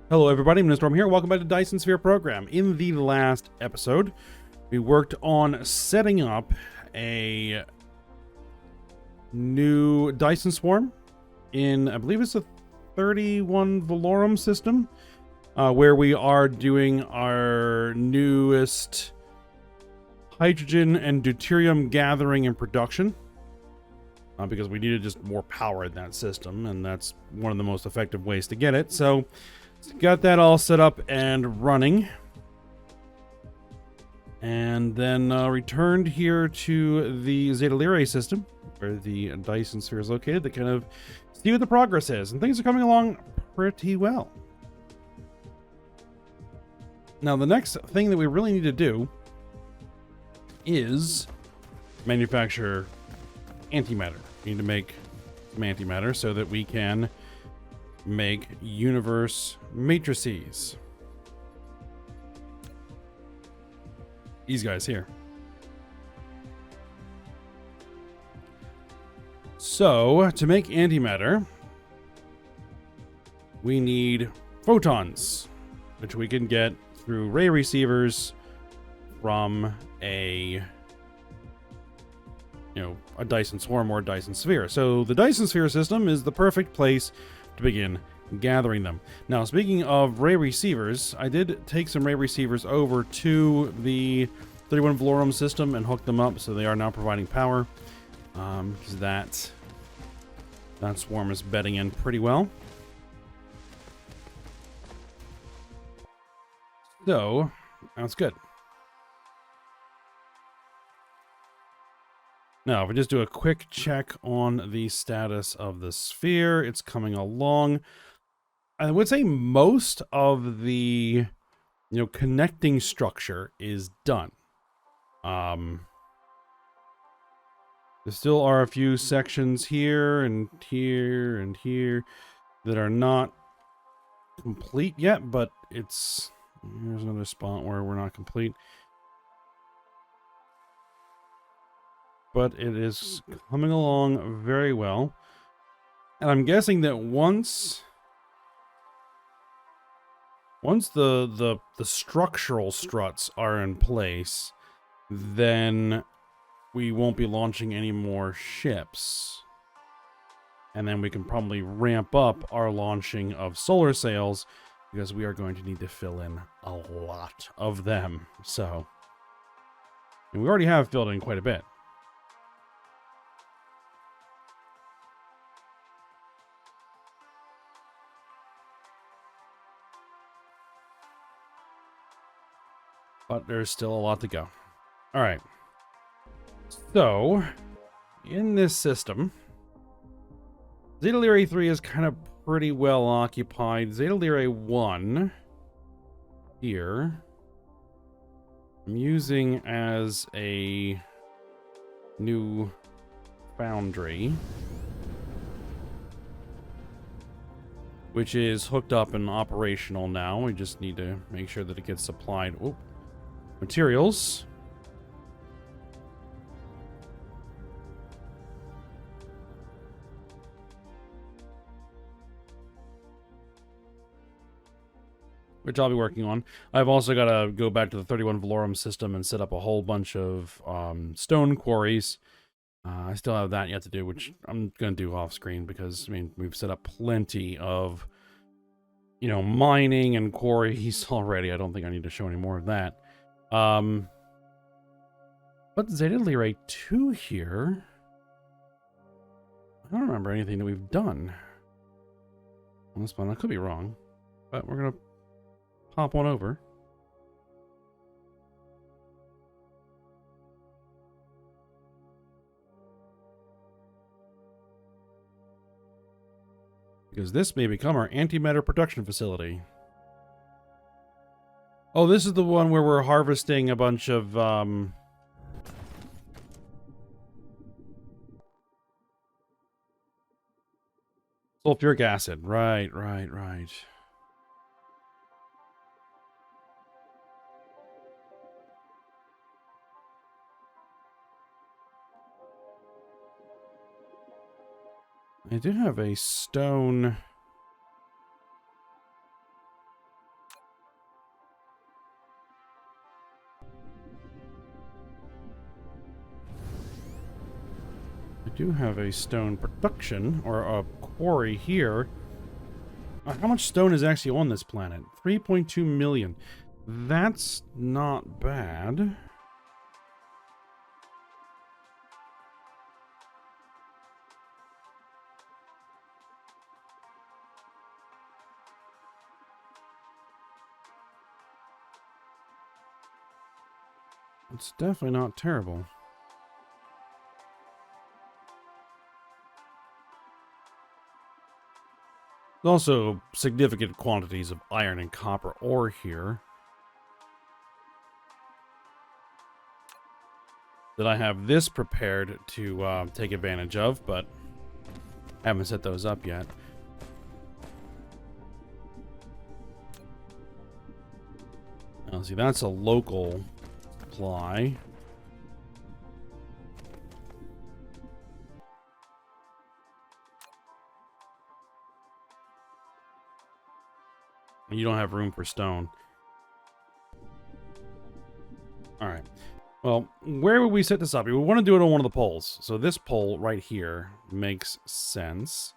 Hello everybody, I'm Storm here. Welcome back to Dyson Sphere Program. In the last episode, we worked on setting up a new Dyson Swarm in, I believe it's a 31 Valorum system, where we are doing our newest hydrogen and deuterium gathering and production, because we needed just more power in that system, and that's one of the most effective ways to get it. So got that all set up and running, and then returned here to the Zeta Lyrae system where the Dyson Sphere is located to kind of see what the progress is, and things are coming along pretty well. Now the next thing that we really need to do is manufacture antimatter. We need to make some antimatter so that we can make universe matrices. These guys here. So, to make antimatter, we need photons, which we can get through ray receivers from a Dyson Swarm or a Dyson Sphere. So the Dyson Sphere system is the perfect place to begin gathering them. Now, speaking of ray receivers, I did take some ray receivers over to the 31 Valorum system and hook them up, so they are now providing power, because that swarm is bedding in pretty well. So that's good. Now, if we just do a quick check on the status of the sphere, it's coming along. I would say most of the, connecting structure is done. There still are a few sections here and here and here that are not complete yet, but here's another spot where we're not complete. But it is coming along very well. And I'm guessing that once the structural struts are in place, then we won't be launching any more ships. And then we can probably ramp up our launching of solar sails, because we are going to need to fill in a lot of them. So, and we already have filled in quite a bit. But there's still a lot to go. All right. So, in this system, Zeta Lyrae 3 is kind of pretty well occupied. Zeta Lyrae 1 here, I'm using as a new foundry, which is hooked up and operational now. We just need to make sure that it gets supplied. Oh, materials. Which I'll be working on. I've also got to go back to the 31 Valorum system and set up a whole bunch of stone quarries. I still have that yet to do, which I'm going to do off screen, because, we've set up plenty of, mining and quarries already. I don't think I need to show any more of that. But Zeta Lyrae 2 here, I don't remember anything that we've done on this one. I could be wrong, but we're going to pop one over. Because this may become our antimatter production facility. Oh, this is the one where we're harvesting a bunch of, sulfuric acid. Right. I do have a stone do have a stone production, or a quarry here. How much stone is actually on this planet? 3.2 million. That's not bad. It's definitely not terrible. There's also significant quantities of iron and copper ore here that I have this prepared to take advantage of, but haven't set those up yet. Now, see, that's a local supply. You don't have room for stone. Alright. Well, where would we set this up? We want to do it on one of the poles. So this pole right here makes sense.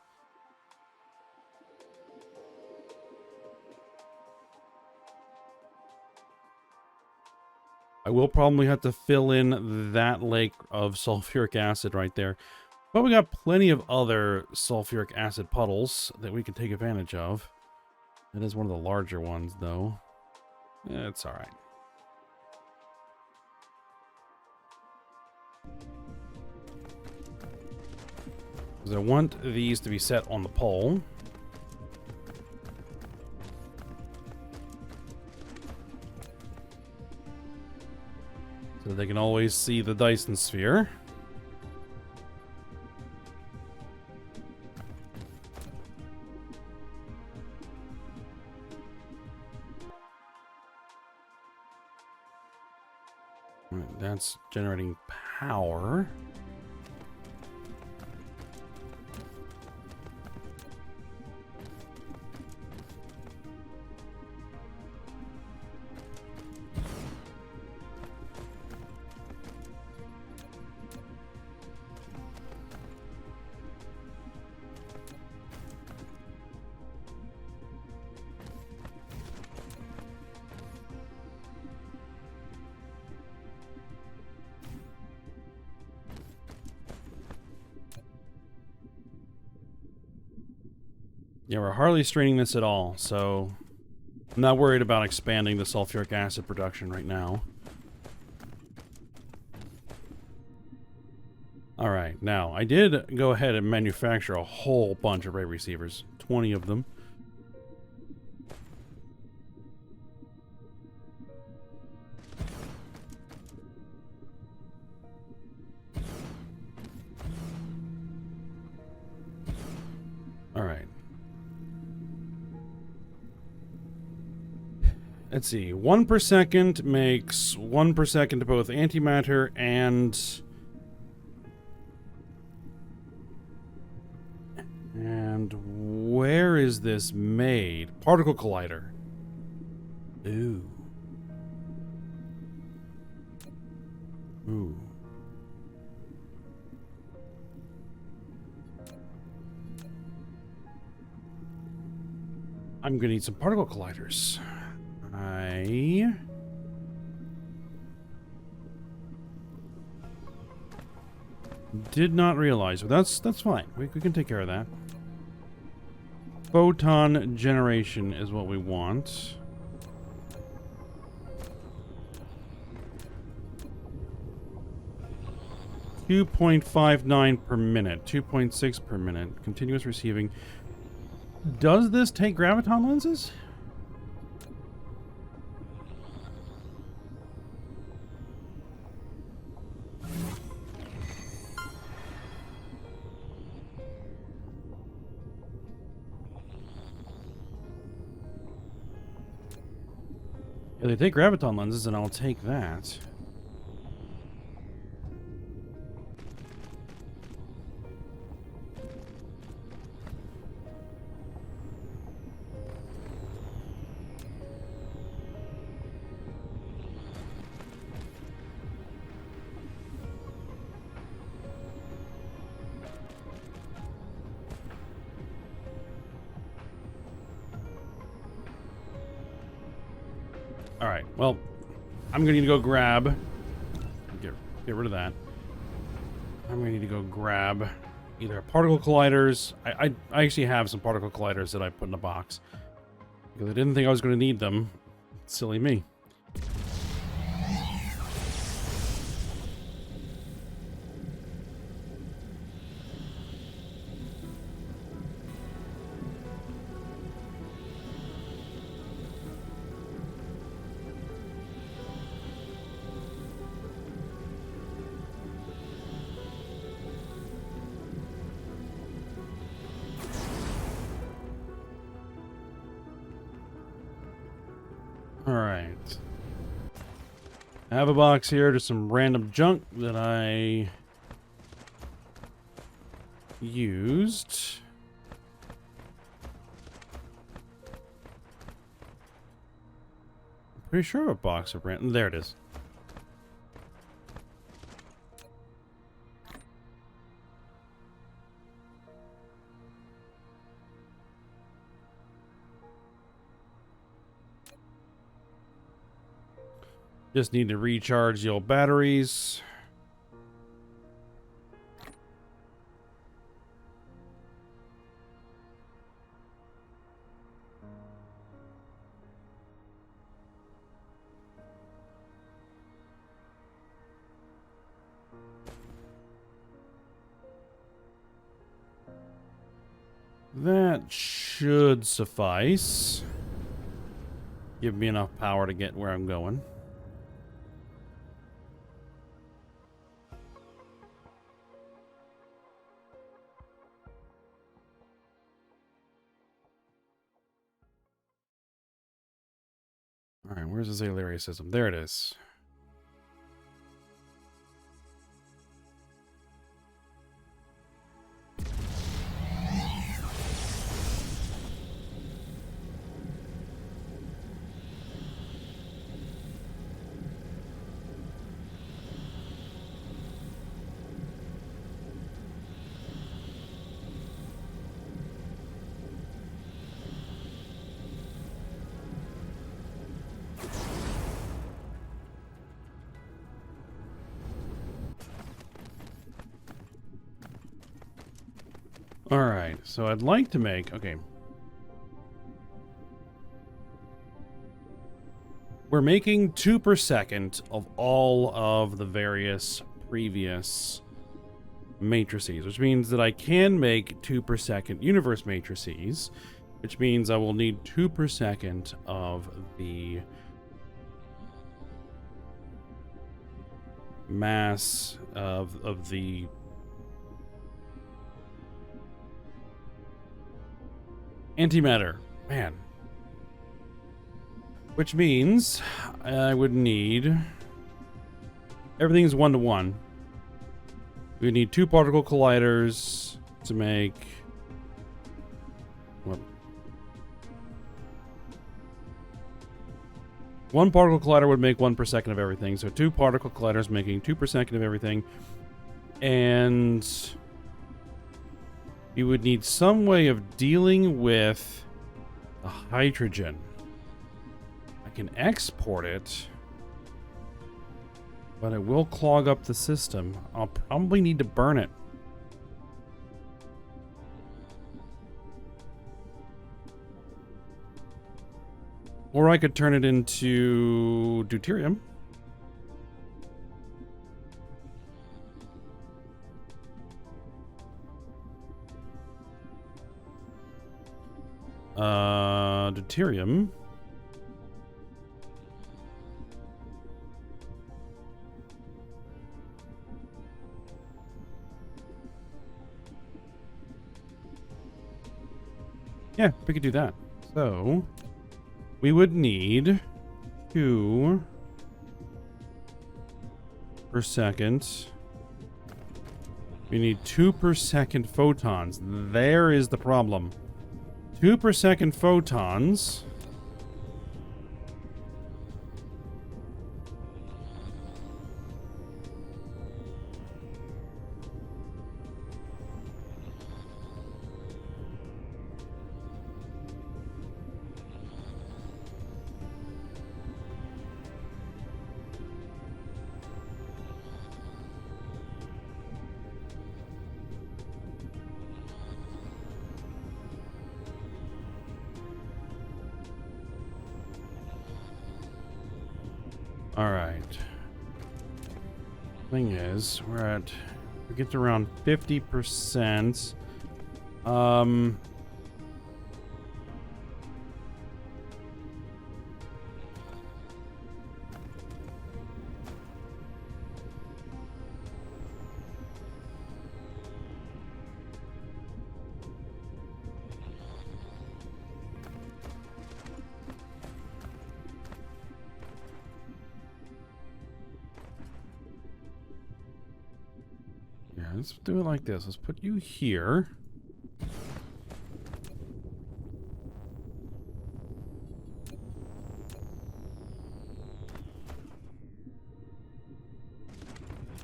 I will probably have to fill in that lake of sulfuric acid right there. But we got plenty of other sulfuric acid puddles that we can take advantage of. It is one of the larger ones, though. It's alright. Because I want these to be set on the pole. So they can always see the Dyson Sphere. Right, that's generating power. Yeah, we're hardly straining this at all, so I'm not worried about expanding the sulfuric acid production right now. Alright, now, I did go ahead and manufacture a whole bunch of ray receivers. 20 of them. Alright. Let's see, 1 per second makes 1 per second to both antimatter and where is this made? Particle collider. Ooh. Ooh. I'm gonna need some particle colliders. I did not realize, but that's fine. We can take care of that. Photon generation is what we want. .59 per minute, 2.6 per minute. Continuous receiving. Does this take graviton lenses? If they take graviton lenses, and I'll take that. All right. Well, I'm gonna need to go grab. Get rid of that. I'm gonna need to go grab either particle colliders. I actually have some particle colliders that I put in a box because I didn't think I was gonna need them. Silly me. Alright. I have a box here, just some random junk that I used. I'm pretty sure I have a box of random. There it is. Just need to recharge the old batteries. That should suffice. Give me enough power to get where I'm going. Alright, where's the Zalaria system? There it is. Alright, so I'd like to make... Okay. We're making 2 per second of all of the various previous matrices, which means that I can make 2 per second universe matrices, which means I will need 2 per second of the mass of the antimatter. Man. Which means I would need... Everything's 1-to-1. We need 2 particle colliders to make... What? 1 particle collider would make 1 per second of everything. So 2 particle colliders making 2 per second of everything. And... you would need some way of dealing with the hydrogen. I can export it, but it will clog up the system. I'll probably need to burn it. Or I could turn it into deuterium. Deuterium. Yeah, we could do that. So, we would need 2 per second. We need 2 per second photons. There is the problem. 2 per second photons. All right. Thing is, we get to around 50%. Yeah, let's do it like this. Let's put you here.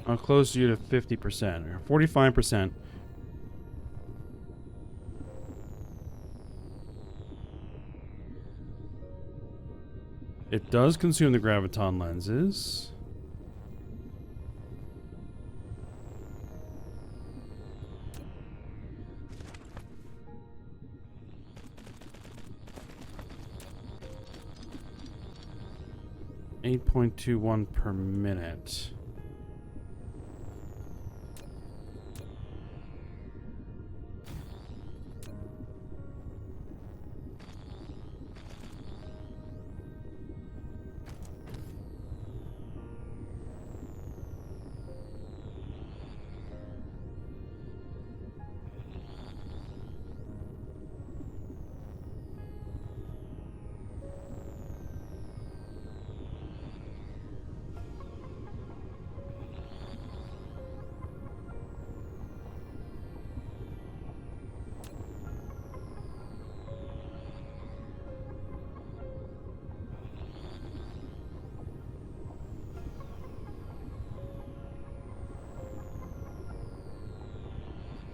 I'll close you to 50% or 45%. It does consume the graviton lenses. .21 per minute.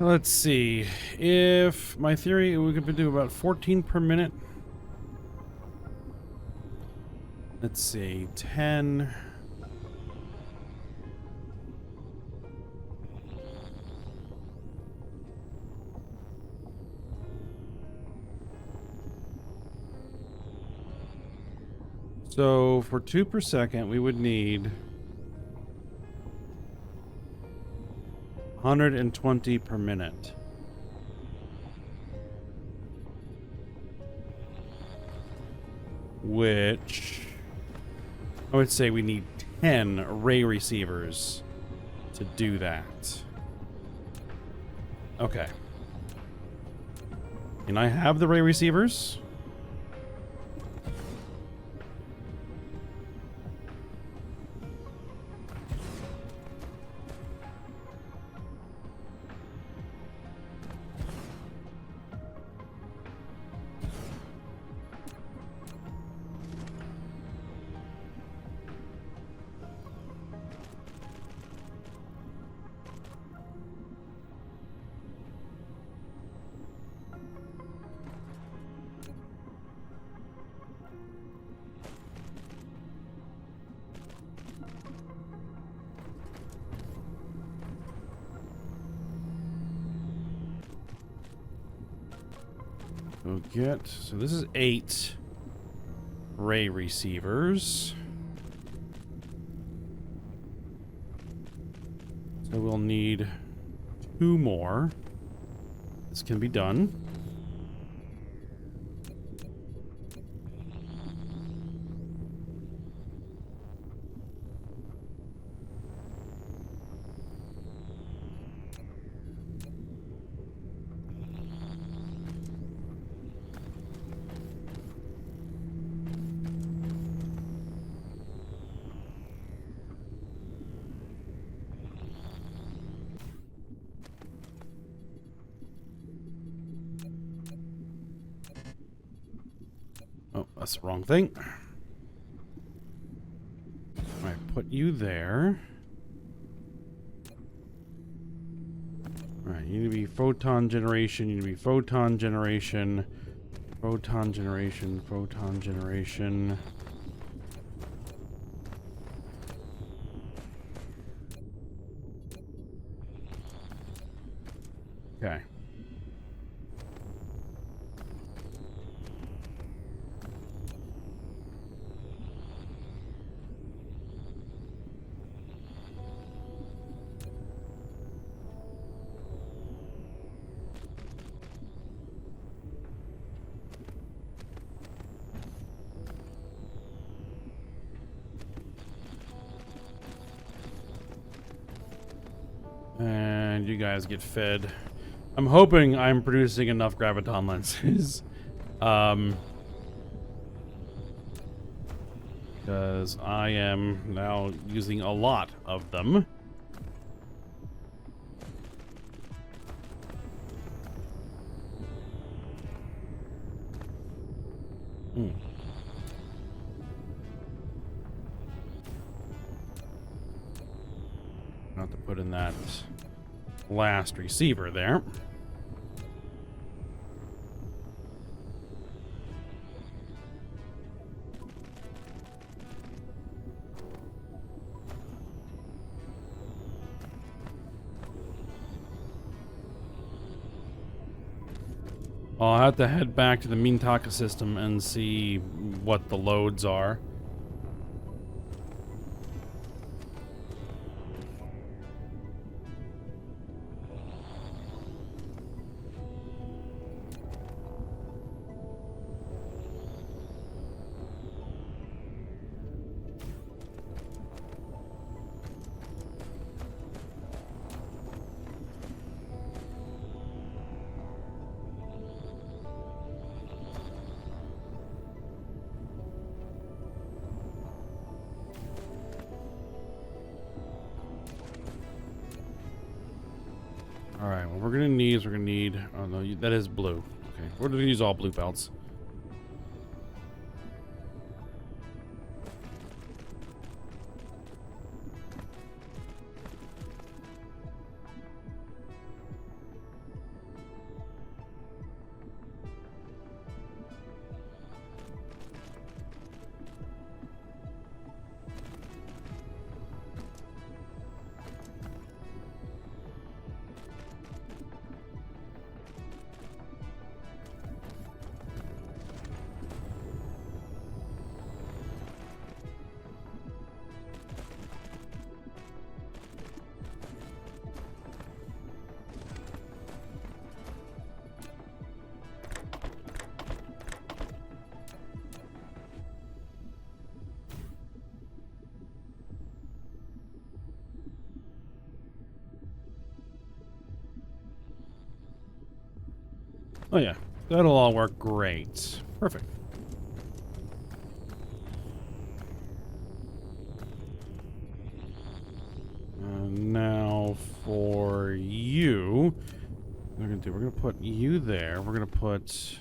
Let's see. If my theory, we could do about 14 per minute. Let's see. 10. So for 2 per second, we would need 120 per minute. Which I would say we need 10 array receivers to do that. Okay. Can I have the array receivers? We'll get, so this is 8 array receivers. So we'll need 2 more. This can be done. Oh, that's the wrong thing. Alright, put you there. Alright, you need to be photon generation, you need to be photon generation, photon generation, photon generation. Okay. you guys get fed. I'm hoping I'm producing enough graviton lenses. Because I am now using a lot of them. Not to put in that last receiver there. I'll have to head back to the Mintaka system and see what the loads are. Alright, what we're gonna need is oh no, that is blue. Okay, we're gonna use all blue belts. Oh yeah, that'll all work great. Perfect. Now for you, we're gonna put you there. We're gonna put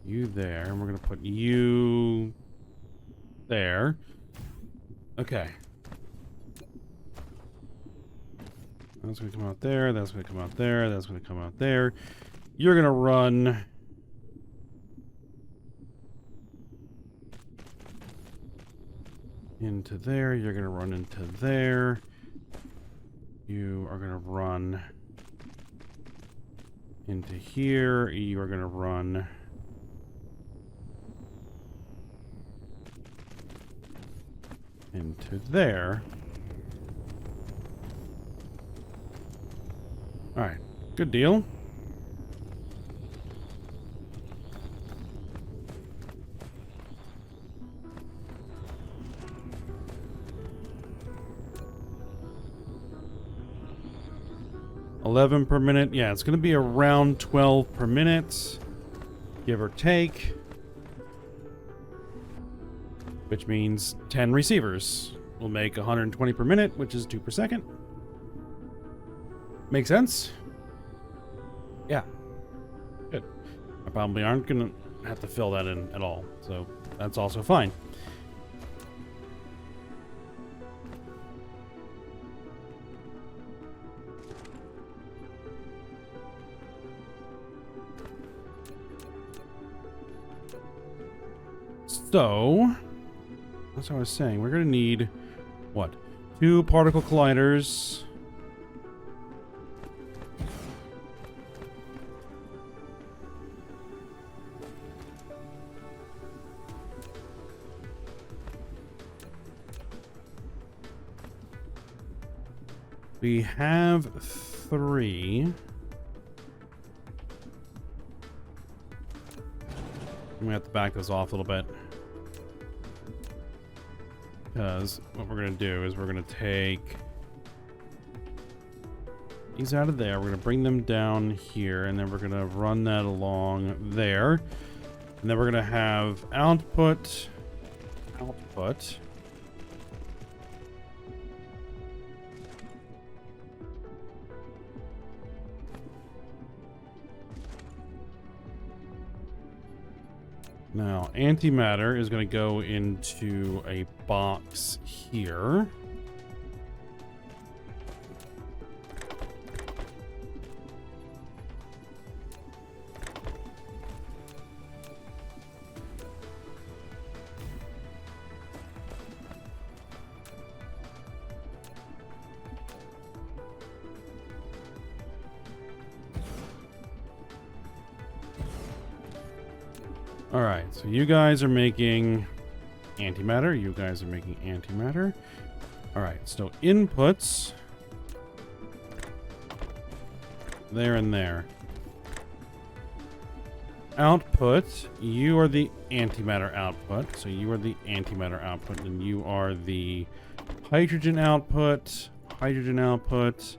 you there, and we're gonna put you there. Okay. That's gonna come out there, that's gonna come out there, that's gonna come out there. You're gonna run into there, you're gonna run into there. You are gonna run into here, you are gonna run into there. Alright, good deal. $11 per minute. Yeah, it's going to be around 12 per minute, give or take. Which means 10 receivers will make 120 per minute, which is 2 per second. Make sense? Yeah. Good. I probably aren't going to have to fill that in at all, so that's also fine. So, that's what I was saying. We're going to need, what? 2 particle colliders. We have 3. We have to back this off a little bit. Because what we're going to do is we're going to take these out of there. We're going to bring them down here, and then we're going to run that along there. And then we're going to have output. Now, antimatter is going to go into a box here. All right, so you guys are making antimatter. You guys are making antimatter. All right, so inputs. There and there. Output. You are the antimatter output. So you are the antimatter output, and you are the hydrogen output. Hydrogen output.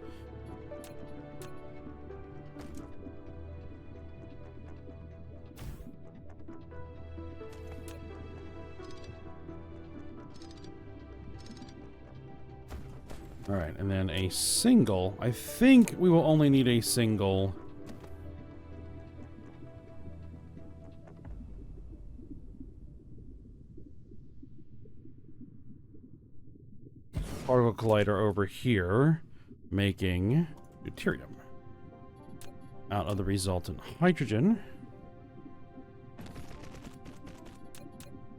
All right, and then a single. I think we will only need a single. Particle collider over here, making deuterium out of the resultant hydrogen.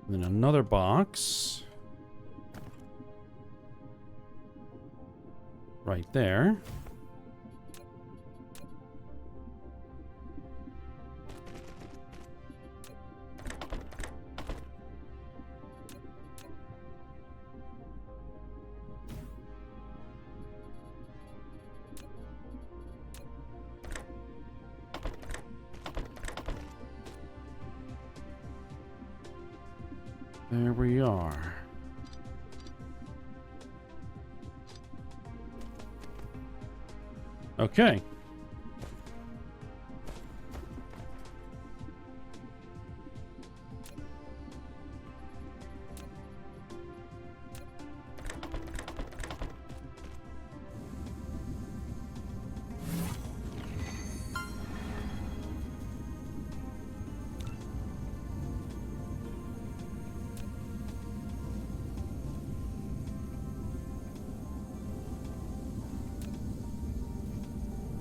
And then another box. Right there. There we are. Okay.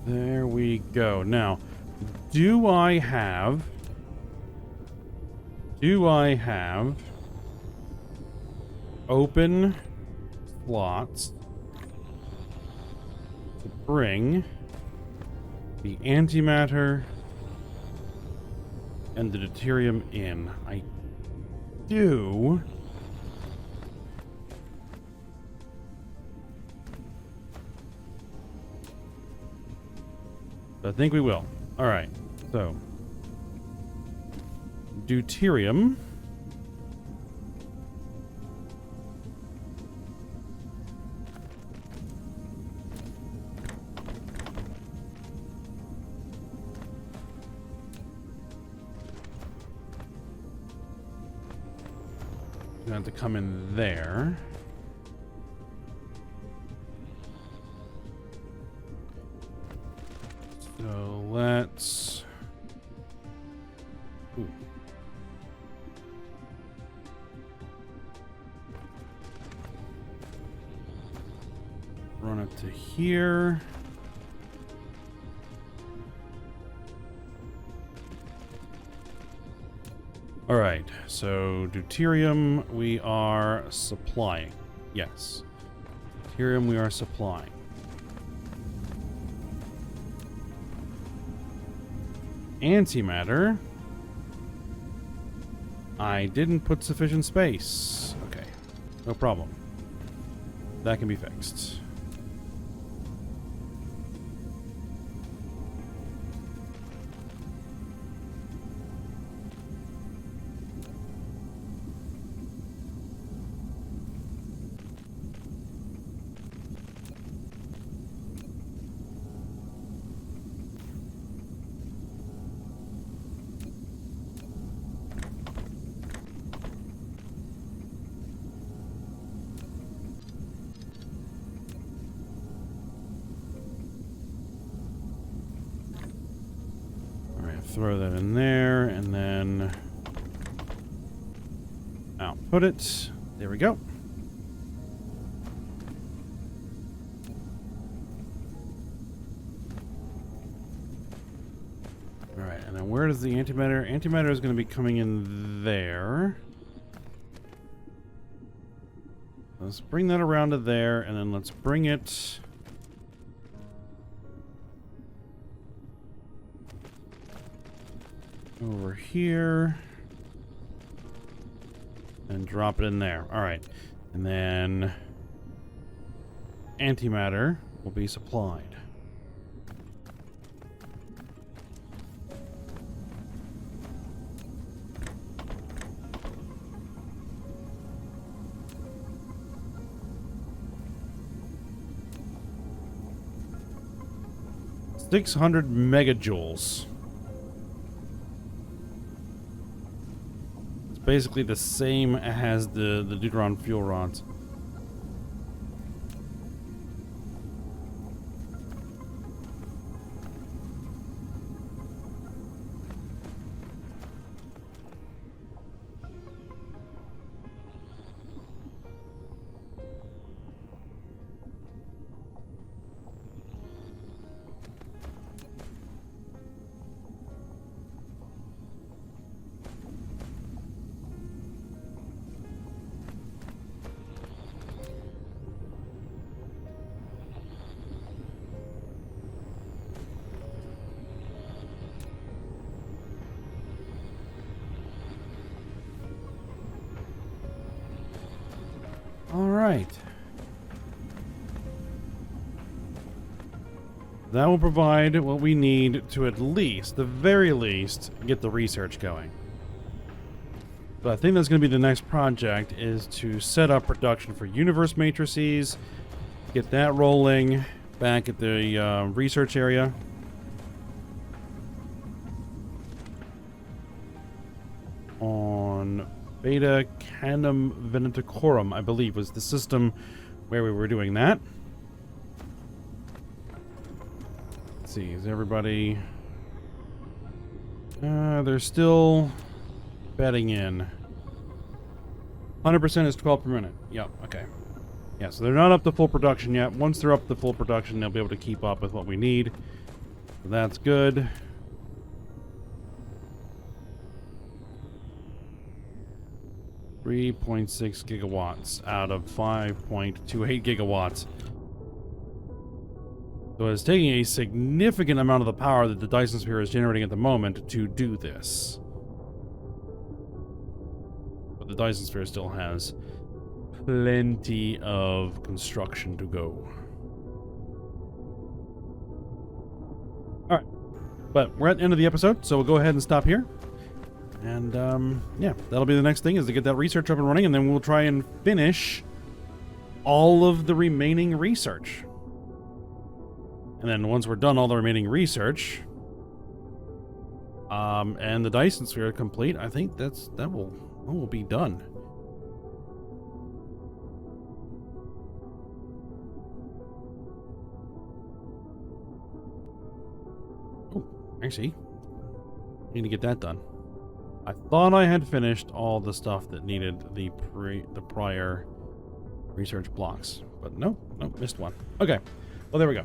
There we go. Now, do I have open slots to bring the antimatter and the deuterium in? I do. I think we will. All right. So, deuterium. You have to come in there. So let's... Ooh. Run it to here. All right, so deuterium we are supplying. Yes. Deuterium we are supplying. Antimatter. I didn't put sufficient space. Okay, no problem. That can be fixed. throw that in there, and then output it. There we go. Alright, and then where does the antimatter? Antimatter is going to be coming in there. Let's bring that around to there, and then let's bring it over here and drop it in there. All right, and then antimatter will be supplied. $600 megajoules. It's basically the same as the Deuteron fuel rods. All right. That will provide what we need to at least, the very least, get the research going. But I think that's going to be the next project, is to set up production for universe matrices, get that rolling back at the research area. On Beta Canum Venaticorum, I believe, was the system where we were doing that. Let's see, is everybody... they're still betting in. 100% is 12 per minute. Yep, okay. Yeah, so they're not up to full production yet. Once they're up to full production, they'll be able to keep up with what we need. So that's good. .6 gigawatts out of 5.28 gigawatts. So it's taking a significant amount of the power that the Dyson Sphere is generating at the moment to do this. But the Dyson Sphere still has plenty of construction to go. Alright. But we're at the end of the episode, so we'll go ahead and stop here. And, yeah, that'll be the next thing, is to get that research up and running, and then we'll try and finish all of the remaining research. And then once we're done all the remaining research, and the Dyson Sphere complete, I think that will be done. Oh, actually, need to get that done. I thought I had finished all the stuff that needed the prior research blocks, but nope, missed one. Okay, well, there we go.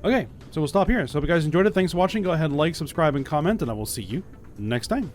Okay, so we'll stop here. So if you guys enjoyed it, thanks for watching. Go ahead and like, subscribe, and comment, and I will see you next time.